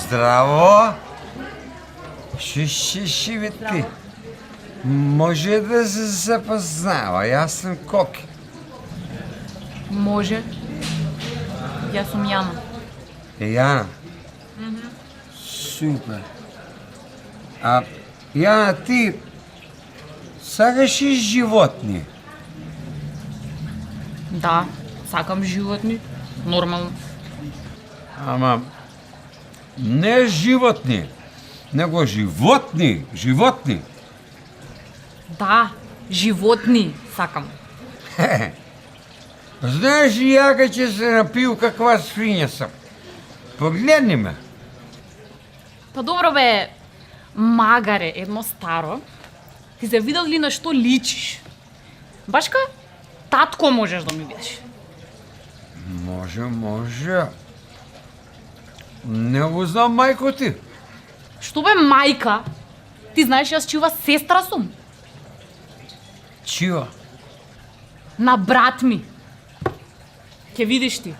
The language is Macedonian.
Здраво! Шишивитки. Може да се запознава, јас сум Коки. Може. Јас сум Јана. Јана? Супер. А, Јана, ти сакаш и животни? Да, сакам животни. Нормално. Ама, не животни, него животни, животни. Да, животни сакам. Знаеш ли, ја ќе се напил каква свиња сам. Погледни ме. Па добро бе, магаре, едно старо. Ти се видел ли на што личиш? Башка татко можеш да ми бидеш. Може. Не го знам мајко ти. Што бе мајка? Ти знаеш јас чува сестра сум. Чива? На брат ми. Ке видиш ти.